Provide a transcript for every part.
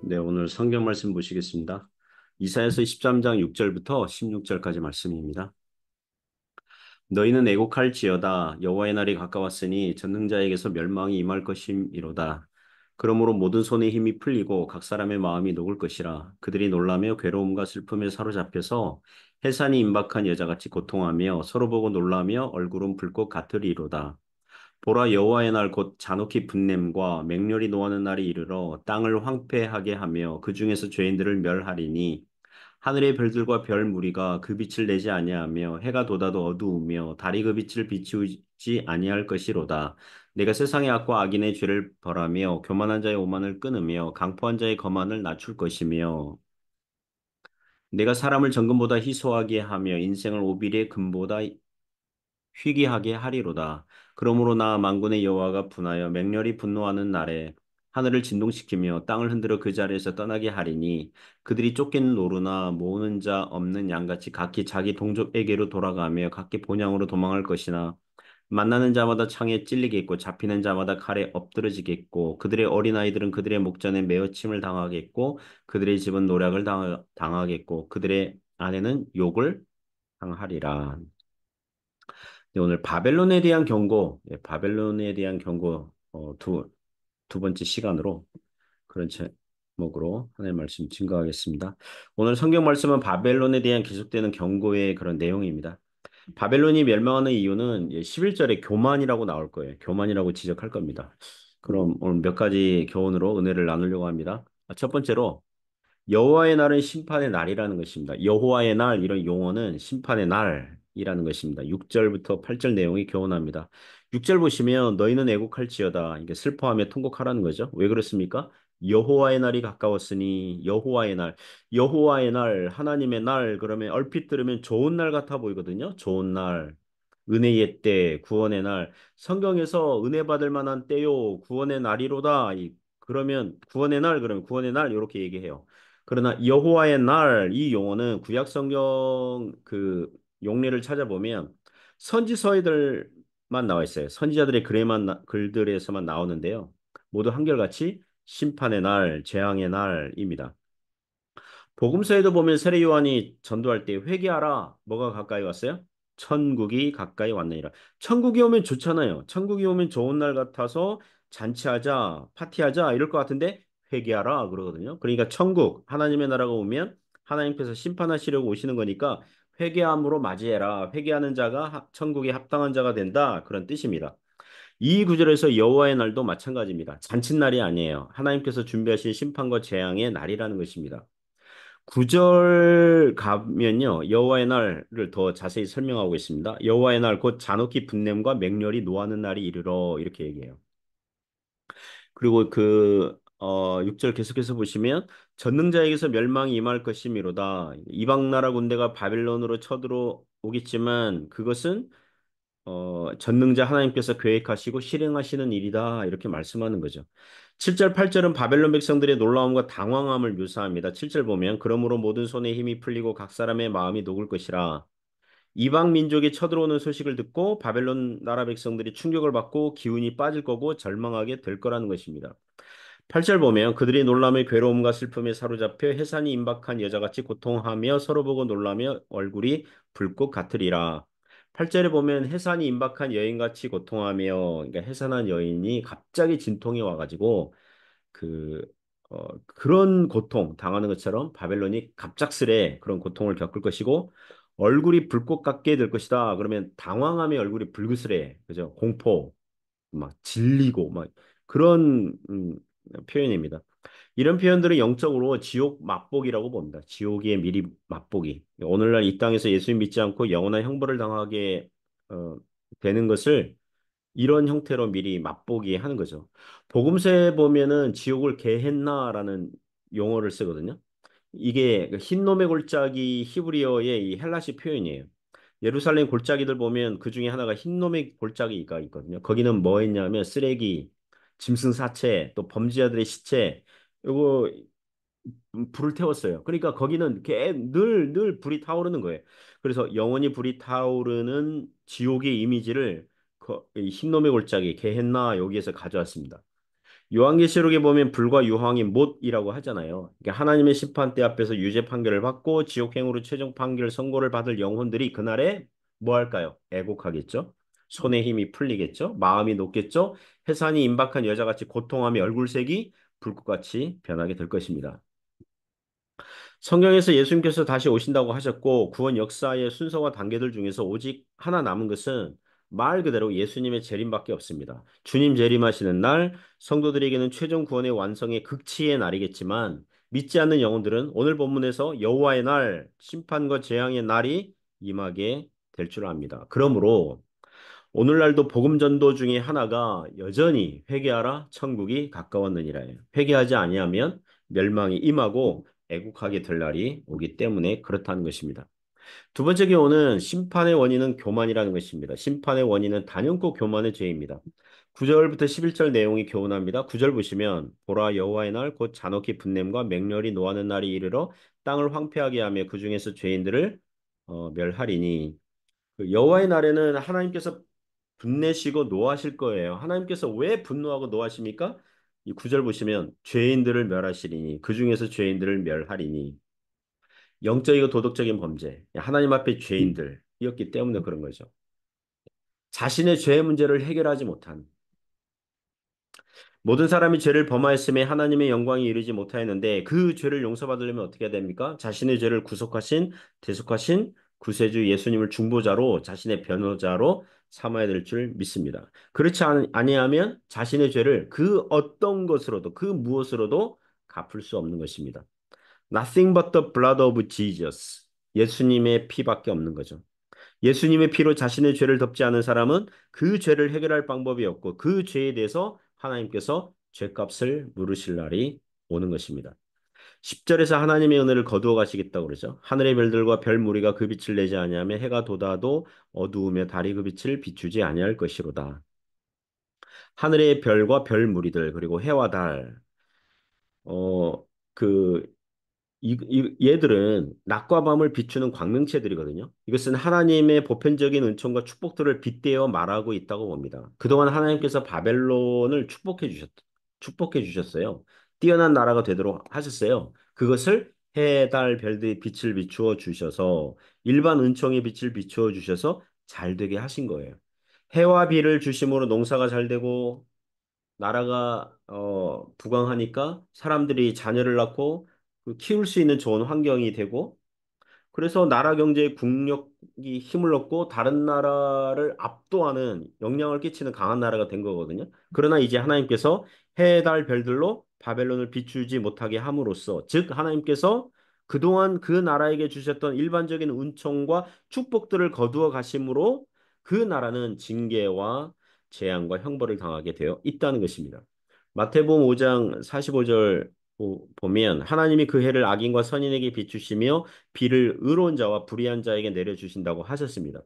네, 오늘 성경 말씀 보시겠습니다. 이사야서 13장 6절부터 16절까지 말씀입니다. 너희는 애곡할지어다 여호와의 날이 가까웠으니 전능자에게서 멸망이 임할 것임이로다. 그러므로 모든 손의 힘이 풀리고 각 사람의 마음이 녹을 것이라. 그들이 놀라며 괴로움과 슬픔에 사로잡혀서 해산이 임박한 여자같이 고통하며 서로 보고 놀라며 얼굴은 불꽃 같으리로다. 보라 여호와의 날 곧 잔혹히 분냄과 맹렬히 노하는 날이 이르러 땅을 황폐하게 하며 그 중에서 죄인들을 멸하리니 하늘의 별들과 별 무리가 그 빛을 내지 아니하며 해가 돋아도 어두우며 달이 그 빛을 비추지 아니할 것이로다. 내가 세상의 악과 악인의 죄를 벌하며 교만한 자의 오만을 끊으며 강포한 자의 거만을 낮출 것이며 내가 사람을 정금보다 희소하게 하며 인생을 오빌의 금보다 희귀하게 하리로다. 그러므로 나 만군의 여호와가 분하여 맹렬히 분노하는 날에 하늘을 진동시키며 땅을 흔들어 그 자리에서 떠나게 하리니 그들이 쫓기는 노루나 모으는 자 없는 양같이 각기 자기 동족에게로 돌아가며 각기 본향으로 도망할 것이나 만나는 자마다 창에 찔리겠고 잡히는 자마다 칼에 엎드러지겠고 그들의 어린아이들은 그들의 목전에 메어침을 당하겠고 그들의 집은 노략을 당하겠고 그들의 아내는 욕을 당하리라. 네, 오늘 바벨론에 대한 경고, 바벨론에 대한 경고 두 번째 시간으로 그런 제목으로 하나님의 말씀 증거하겠습니다. 오늘 성경 말씀은 바벨론에 대한 계속되는 경고의 그런 내용입니다. 바벨론이 멸망하는 이유는 11절에 교만이라고 나올 거예요. 교만이라고 지적할 겁니다. 그럼 오늘 몇 가지 교훈으로 은혜를 나누려고 합니다. 첫 번째로 여호와의 날은 심판의 날이라는 것입니다. 여호와의 날 이런 용어는 심판의 날이라는 것입니다. 6절부터 8절 내용이 교훈합니다. 6절 보시면 너희는 애곡할지어다. 이게 슬퍼하며 통곡하라는 거죠. 왜 그렇습니까? 여호와의 날이 가까웠으니 여호와의 날, 여호와의 날, 하나님의 날 그러면 얼핏 들으면 좋은 날 같아 보이거든요. 좋은 날. 은혜의 때, 구원의 날, 성경에서 은혜 받을 만한 때요, 구원의 날이로다. 그러면 구원의 날, 그러면 구원의 날 이렇게 얘기해요. 그러나 여호와의 날 이 용어는 구약 성경 그 용례를 찾아보면 선지서에들만 나와 있어요. 선지자들의 글들에서만 나오는데요. 모두 한결같이 심판의 날, 재앙의 날입니다. 복음서에도 보면 세례 요한이 전도할 때 회개하라. 뭐가 가까이 왔어요? 천국이 가까이 왔느니라. 천국이 오면 좋잖아요. 천국이 오면 좋은 날 같아서 잔치하자, 파티하자 이럴 것 같은데 회개하라 그러거든요. 그러니까 천국, 하나님의 나라가 오면 하나님께서 심판하시려고 오시는 거니까 회개함으로 맞이해라. 회개하는 자가 천국에 합당한 자가 된다. 그런 뜻입니다. 이 구절에서 여호와의 날도 마찬가지입니다. 잔칫날이 아니에요. 하나님께서 준비하신 심판과 재앙의 날이라는 것입니다. 9절 가면요. 여호와의 날을 더 자세히 설명하고 있습니다. 여호와의 날 곧 잔혹히 분냄과 맹렬히 노하는 날이 이르러 이렇게 얘기해요. 그리고 6절 계속해서 보시면 전능자에게서 멸망이 임할 것이미로다. 이방 나라 군대가 바벨론으로 쳐들어오겠지만 그것은 전능자 하나님께서 계획하시고 실행하시는 일이다. 이렇게 말씀하는 거죠. 7절, 8절은 바벨론 백성들의 놀라움과 당황함을 묘사합니다. 7절 보면 그러므로 모든 손에 힘이 풀리고 각 사람의 마음이 녹을 것이라. 이방 민족이 쳐들어오는 소식을 듣고 바벨론 나라 백성들이 충격을 받고 기운이 빠질 거고 절망하게 될 거라는 것입니다. 8절 보면 그들이 놀람의 괴로움과 슬픔에 사로잡혀 해산이 임박한 여자같이 고통하며 서로 보고 놀라며 얼굴이 불꽃 같으리라. 8절에 보면 해산이 임박한 여인같이 고통하며 그러니까 해산한 여인이 갑자기 진통이 와가지고 그 그런 고통 당하는 것처럼 바벨론이 갑작스레 그런 고통을 겪을 것이고 얼굴이 불꽃 같게 될 것이다. 그러면 당황하며 얼굴이 붉으스레 그죠? 공포 막 질리고 막 그런 표현입니다. 이런 표현들은 영적으로 지옥 맛보기라고 봅니다. 지옥의 미리 맛보기. 오늘날 이 땅에서 예수 믿지 않고 영원한 형벌을 당하게 어, 되는 것을 이런 형태로 미리 맛보기 하는 거죠. 복음서에 보면은 지옥을 개헨나라는 용어를 쓰거든요. 이게 그 흰놈의 골짜기 히브리어의 이 헬라식 표현이에요. 예루살렘 골짜기들 보면 그 중에 하나가 흰놈의 골짜기가 있거든요. 거기는 뭐 했냐면 쓰레기, 짐승 사체, 또 범죄자들의 시체, 요거 불을 태웠어요. 그러니까 거기는 늘 불이 타오르는 거예요. 그래서 영원히 불이 타오르는 지옥의 이미지를 이 흰놈의 골짜기, 게헨나 여기에서 가져왔습니다. 요한계시록에 보면 불과 유황이 못이라고 하잖아요. 그러니까 하나님의 심판대 앞에서 유죄 판결을 받고 지옥행으로 최종 판결 선고를 받을 영혼들이 그날에 뭐 할까요? 애곡하겠죠. 손에 힘이 풀리겠죠. 마음이 높겠죠. 해산이 임박한 여자같이 고통하며 얼굴색이 불꽃같이 변하게 될 것입니다. 성경에서 예수님께서 다시 오신다고 하셨고 구원 역사의 순서와 단계들 중에서 오직 하나 남은 것은 말 그대로 예수님의 재림밖에 없습니다. 주님 재림하시는 날 성도들에게는 최종 구원의 완성의 극치의 날이겠지만 믿지 않는 영혼들은 오늘 본문에서 여호와의 날, 심판과 재앙의 날이 임하게 될 줄 압니다. 그러므로 오늘날도 복음 전도 중에 하나가 여전히 회개하라 천국이 가까웠느니라예요. 회개하지 아니하면 멸망이 임하고 애국하게 될 날이 오기 때문에 그렇다는 것입니다. 두 번째 교훈은 심판의 원인은 교만이라는 것입니다. 심판의 원인은 단연코 교만의 죄입니다. 9절부터 11절 내용이 교훈합니다. 9절 보시면 보라 여호와의 날 곧 잔혹히 분냄과 맹렬히 노하는 날이 이르러 땅을 황폐하게 하며 그 중에서 죄인들을 멸하리니 그 여호와의 날에는 하나님께서 분내시고 노하실 거예요. 하나님께서 왜 분노하고 노하십니까? 이 구절 보시면 죄인들을 멸하시리니 그 중에서 죄인들을 멸하리니 영적이고 도덕적인 범죄 하나님 앞에 죄인들이었기 때문에 그런 거죠. 자신의 죄의 문제를 해결하지 못한 모든 사람이 죄를 범하였음에 하나님의 영광이 이르지 못하였는데 그 죄를 용서받으려면 어떻게 해야 됩니까? 자신의 죄를 구속하신 대속하신 구세주 예수님을 중보자로 자신의 변호자로 삼아야 될 줄 믿습니다. 그렇지 아니하면 자신의 죄를 그 어떤 것으로도 그 무엇으로도 갚을 수 없는 것입니다. Nothing but the blood of Jesus. 예수님의 피밖에 없는 거죠. 예수님의 피로 자신의 죄를 덮지 않은 사람은 그 죄를 해결할 방법이 없고 그 죄에 대해서 하나님께서 죄값을 물으실 날이 오는 것입니다. 10절에서 하나님의 은혜를 거두어 가시겠다고 그러죠. 하늘의 별들과 별 무리가 그 빛을 내지 아니하며 해가 돋아도 어두우며 달이 그 빛을 비추지 아니할 것이로다. 하늘의 별과 별 무리들 그리고 해와 달, 그 얘들은 낮과 밤을 비추는 광명체들이거든요. 이것은 하나님의 보편적인 은총과 축복들을 빗대어 말하고 있다고 봅니다. 그동안 하나님께서 바벨론을 축복해 주셨어요. 뛰어난 나라가 되도록 하셨어요. 그것을 해, 달, 별들의 빛을 비추어 주셔서 일반 은총의 빛을 비추어 주셔서 잘 되게 하신 거예요. 해와 비를 주심으로 농사가 잘 되고 나라가 부강하니까 사람들이 자녀를 낳고 그 키울 수 있는 좋은 환경이 되고 그래서 나라 경제의 국력이 힘을 얻고 다른 나라를 압도하는 영향을 끼치는 강한 나라가 된 거거든요. 그러나 이제 하나님께서 해, 달, 별들로 바벨론을 비추지 못하게 함으로써 즉 하나님께서 그동안 그 나라에게 주셨던 일반적인 은총과 축복들을 거두어 가심으로 그 나라는 징계와 재앙과 형벌을 당하게 되어 있다는 것입니다. 마태복음 5장 45절 보면 하나님이 그 해를 악인과 선인에게 비추시며 비를 의로운 자와 불의한 자에게 내려주신다고 하셨습니다.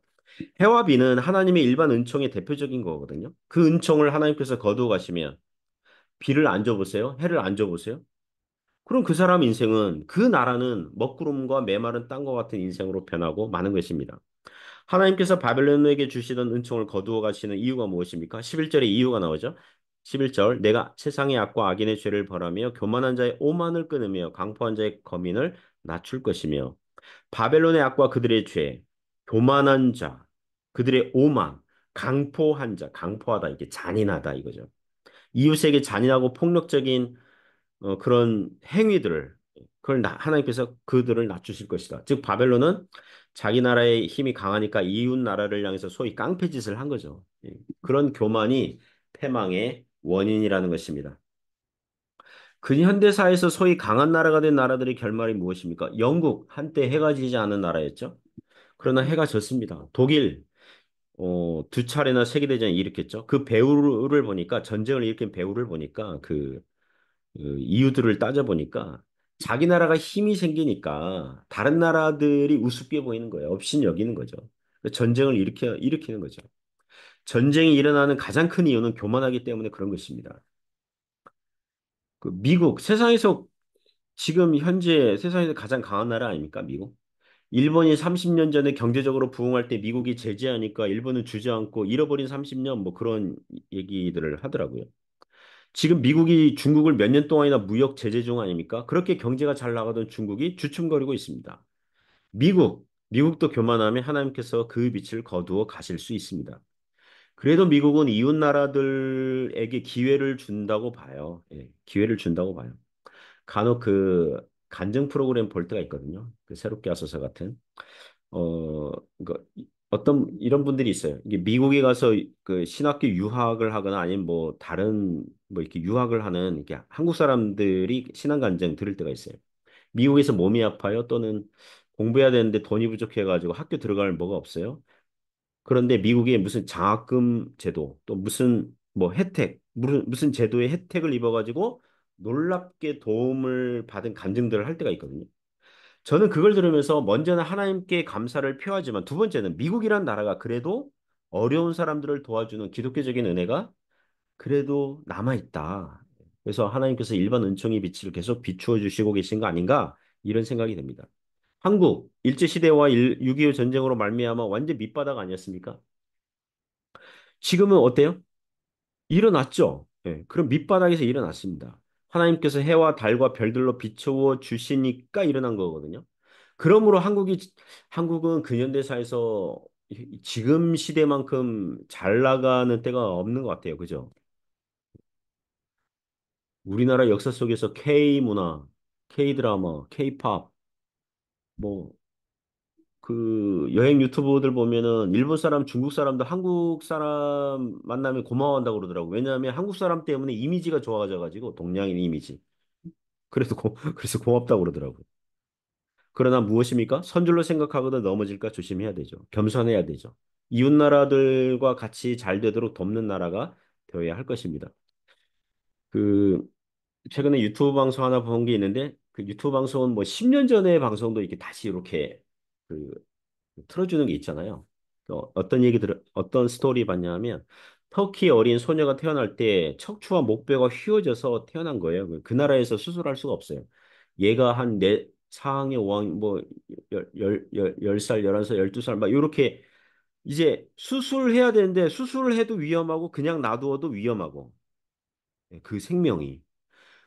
해와 비는 하나님의 일반 은총의 대표적인 거거든요. 그 은총을 하나님께서 거두어 가시면 비를 안 줘보세요. 해를 안 줘보세요. 그럼 그 사람 인생은 그 나라는 먹구름과 메마른 땅과 같은 인생으로 변하고 마는 것입니다. 하나님께서 바벨론에게 주시던 은총을 거두어 가시는 이유가 무엇입니까? 11절에 이유가 나오죠. 11절 내가 세상의 악과 악인의 죄를 벌하며 교만한 자의 오만을 끊으며 강포한 자의 거민을 낮출 것이며 바벨론의 악과 그들의 죄, 교만한 자, 그들의 오만, 강포한 자, 강포하다 이게 잔인하다 이거죠. 이웃에게 잔인하고 폭력적인 그런 행위들을 그걸 하나님께서 그들을 낮추실 것이다. 즉 바벨론은 자기 나라의 힘이 강하니까 이웃 나라를 향해서 소위 깡패짓을 한 거죠. 예. 그런 교만이 패망의 원인이라는 것입니다. 근현대사에서 소위 강한 나라가 된 나라들의 결말이 무엇입니까? 영국 한때 해가 지지 않은 나라였죠. 그러나 해가 졌습니다. 독일 두 차례나 세계대전을 일으켰죠. 그 배후를 보니까 전쟁을 일으킨 배후를 보니까 그 이유들을 따져보니까 자기 나라가 힘이 생기니까 다른 나라들이 우습게 보이는 거예요. 업신여기는 거죠. 전쟁을 일으키는 거죠. 전쟁이 일어나는 가장 큰 이유는 교만하기 때문에 그런 것입니다. 그 미국, 세상에서 지금 현재 세상에서 가장 강한 나라 아닙니까? 미국? 일본이 30년 전에 경제적으로 부흥할 때 미국이 제재하니까 일본은 주저앉고 잃어버린 30년 뭐 그런 얘기들을 하더라고요. 지금 미국이 중국을 몇 년 동안이나 무역 제재 중 아닙니까? 그렇게 경제가 잘 나가던 중국이 주춤거리고 있습니다. 미국도 교만하면 하나님께서 그 빛을 거두어 가실 수 있습니다. 그래도 미국은 이웃 나라들에게 기회를 준다고 봐요. 예, 기회를 준다고 봐요. 간혹 그 간증 프로그램 볼 때가 있거든요. 그 새롭게 하소서 같은. 어떤 이런 분들이 있어요. 이게 미국에 가서 그 신학교 유학을 하거나 아니면 뭐 다른 뭐 이렇게 유학을 하는 이렇게 한국 사람들이 신앙 간증 들을 때가 있어요. 미국에서 몸이 아파요. 또는 공부해야 되는데 돈이 부족해가지고 학교 들어갈 뭐가 없어요. 그런데 미국에 무슨 장학금 제도 또 무슨 뭐 혜택 무슨 제도의 혜택을 입어가지고 놀랍게 도움을 받은 간증들을 할 때가 있거든요. 저는 그걸 들으면서 먼저는 하나님께 감사를 표하지만 두 번째는 미국이란 나라가 그래도 어려운 사람들을 도와주는 기독교적인 은혜가 그래도 남아있다. 그래서 하나님께서 일반 은총의 빛을 계속 비추어 주시고 계신 거 아닌가 이런 생각이 듭니다. 한국 일제시대와 6.25 전쟁으로 말미암아 완전 밑바닥 아니었습니까? 지금은 어때요? 일어났죠. 예, 그럼 밑바닥에서 일어났습니다. 하나님께서 해와 달과 별들로 비추어 주시니까 일어난 거거든요. 그러므로 한국은 근현대사에서 지금 시대만큼 잘 나가는 때가 없는 것 같아요. 그죠? 우리나라 역사 속에서 K 문화, K 드라마, K 팝, 뭐, 그 여행 유튜버들 보면은 일본 사람, 중국 사람도 한국 사람 만나면 고마워한다고 그러더라고. 왜냐하면 한국 사람 때문에 이미지가 좋아져가지고 동양인 이미지. 그래서 고맙다고 그러더라고. 그러나 무엇입니까? 선줄로 생각하거든 넘어질까 조심해야 되죠. 겸손해야 되죠. 이웃 나라들과 같이 잘 되도록 돕는 나라가 되어야 할 것입니다. 그 최근에 유튜브 방송 하나 본 게 있는데 그 유튜브 방송은 뭐 10년 전에 방송도 이렇게 다시 이렇게 그 틀어주는 게 있잖아요. 어떤 스토리 봤냐면 터키 어린 소녀가 태어날 때 척추와 목뼈가 휘어져서 태어난 거예요. 그 나라에서 수술할 수가 없어요. 얘가 한 네, 4학년, 5학년, 뭐, 10살, 11살, 12살, 막, 요렇게, 이제 수술해야 되는데, 수술을 해도 위험하고, 그냥 놔두어도 위험하고, 예, 그 생명이.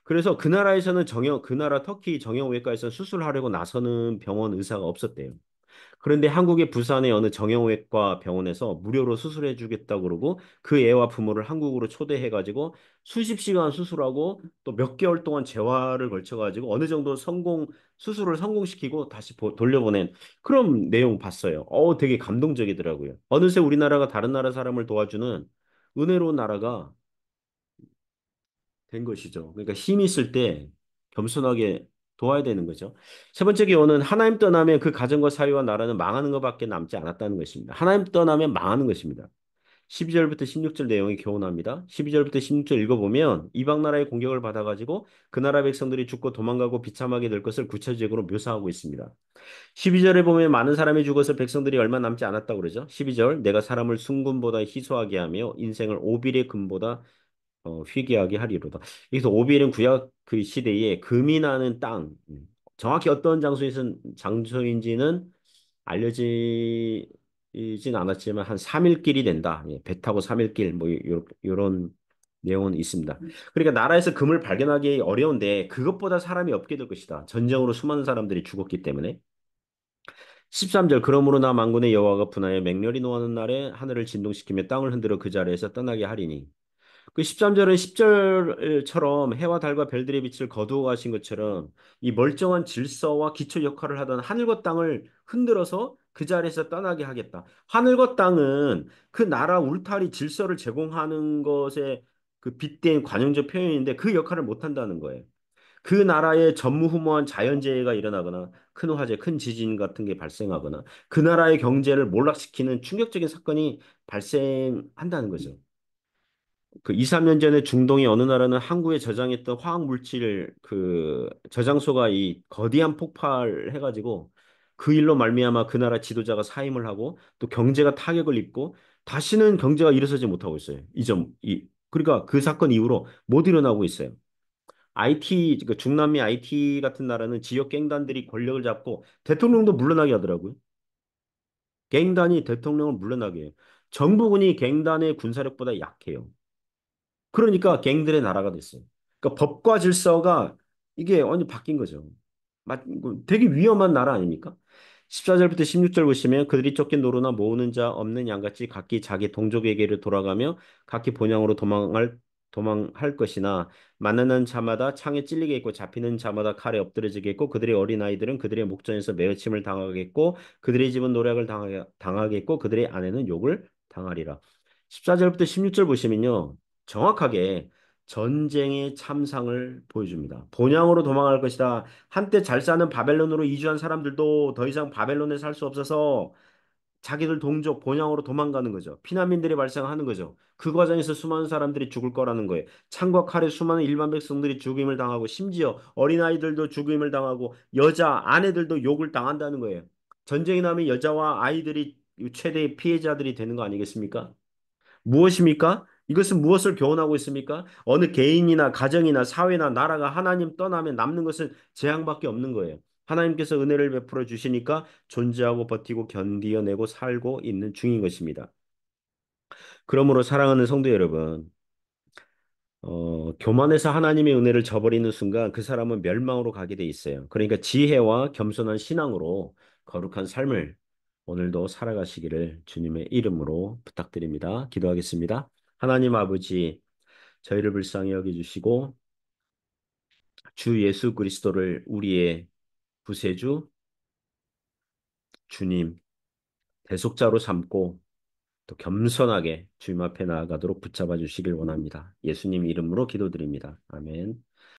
그래서 그 나라 터키 정형외과에서 수술하려고 나서는 병원 의사가 없었대요. 그런데 한국의 부산의 어느 정형외과 병원에서 무료로 수술해 주겠다고 그러고 그 애와 부모를 한국으로 초대해 가지고 수십 시간 수술하고 또 몇 개월 동안 재활을 걸쳐 가지고 어느 정도 수술을 성공시키고 다시 돌려보낸 그런 내용 봤어요. 되게 감동적이더라고요. 어느새 우리나라가 다른 나라 사람을 도와주는 은혜로운 나라가 된 것이죠. 그러니까 힘이 있을 때 겸손하게 도와야 되는 거죠. 세 번째 교훈은 하나님 떠나면 그 가정과 사회와 나라는 망하는 것밖에 남지 않았다는 것입니다. 하나님 떠나면 망하는 것입니다. 12절부터 16절 내용이 교훈합니다. 12절부터 16절 읽어보면 이방 나라의 공격을 받아가지고 그 나라 백성들이 죽고 도망가고 비참하게 될 것을 구체적으로 묘사하고 있습니다. 12절에 보면 많은 사람이 죽어서 백성들이 얼마 남지 않았다고 그러죠. 12절 내가 사람을 순금보다 희소하게 하며 인생을 오빌의 금보다 희귀하게 하리로다. 여기서 오빌은 구약 그 시대에 금이 나는 땅, 정확히 어떤 장소인지는 알려지진 않았지만 한 3일 길이 된다. 예, 배 타고 3일 길, 뭐 요런 내용은 있습니다. 그러니까 나라에서 금을 발견하기 어려운데 그것보다 사람이 없게 될 것이다. 전쟁으로 수많은 사람들이 죽었기 때문에. 13절 그러므로 나 만군의 여호와가 분하여 맹렬히 노하는 날에 하늘을 진동시키며 땅을 흔들어 그 자리에서 떠나게 하리니 그 13절은 10절처럼 해와 달과 별들의 빛을 거두어 가신 것처럼 이 멀쩡한 질서와 기초 역할을 하던 하늘과 땅을 흔들어서 그 자리에서 떠나게 하겠다. 하늘과 땅은 그 나라 울타리 질서를 제공하는 것에 그 빗대인 관용적 표현인데 그 역할을 못 한다는 거예요. 그 나라에 전무후무한 자연재해가 일어나거나 큰 화재, 큰 지진 같은 게 발생하거나 그 나라의 경제를 몰락시키는 충격적인 사건이 발생한다는 거죠. 그 2, 3년 전에 중동의 어느 나라는 항구에 저장했던 화학 물질 그 저장소가 이 거대한 폭발을 해가지고 그 일로 말미암아 그 나라 지도자가 사임을 하고 또 경제가 타격을 입고 다시는 경제가 일어서지 못하고 있어요. 그러니까 그 사건 이후로 못 일어나고 있어요. 그 중남미 IT 같은 나라는 지역 갱단들이 권력을 잡고 대통령도 물러나게 하더라고요. 갱단이 대통령을 물러나게 해요. 정부군이 갱단의 군사력보다 약해요. 그러니까 갱들의 나라가 됐어요. 그러니까 법과 질서가 이게 완전 바뀐 거죠. 되게 위험한 나라 아닙니까? 14절부터 16절 보시면 그들이 쫓긴 노루나 모으는 자 없는 양같이 각기 자기 동족에게로 돌아가며 각기 본향으로 도망할 것이나 만나는 자마다 창에 찔리겠고 잡히는 자마다 칼에 엎드러지겠고 그들의 어린아이들은 그들의 목전에서 매어침을 당하겠고 그들의 집은 노략을 당하겠고 그들의 아내는 욕을 당하리라. 14절부터 16절 보시면요. 정확하게 전쟁의 참상을 보여줍니다. 본향으로 도망할 것이다. 한때 잘 사는 바벨론으로 이주한 사람들도 더 이상 바벨론에 살 수 없어서 자기들 동족 본향으로 도망가는 거죠. 피난민들이 발생하는 거죠. 그 과정에서 수많은 사람들이 죽을 거라는 거예요. 창과 칼에 수많은 일반 백성들이 죽임을 당하고 심지어 어린아이들도 죽임을 당하고 여자, 아내들도 욕을 당한다는 거예요. 전쟁이 나면 여자와 아이들이 최대의 피해자들이 되는 거 아니겠습니까? 무엇입니까? 이것은 무엇을 교훈하고 있습니까? 어느 개인이나 가정이나 사회나 나라가 하나님 떠나면 남는 것은 재앙밖에 없는 거예요. 하나님께서 은혜를 베풀어 주시니까 존재하고 버티고 견디어내고 살고 있는 중인 것입니다. 그러므로 사랑하는 성도 여러분, 교만해서 하나님의 은혜를 저버리는 순간 그 사람은 멸망으로 가게 돼 있어요. 그러니까 지혜와 겸손한 신앙으로 거룩한 삶을 오늘도 살아가시기를 주님의 이름으로 부탁드립니다. 기도하겠습니다. 하나님 아버지, 저희를 불쌍히 여겨주시고 주 예수 그리스도를 우리의 구세주, 주님, 대속자로 삼고 또 겸손하게 주님 앞에 나아가도록 붙잡아 주시길 원합니다. 예수님 이름으로 기도드립니다. 아멘.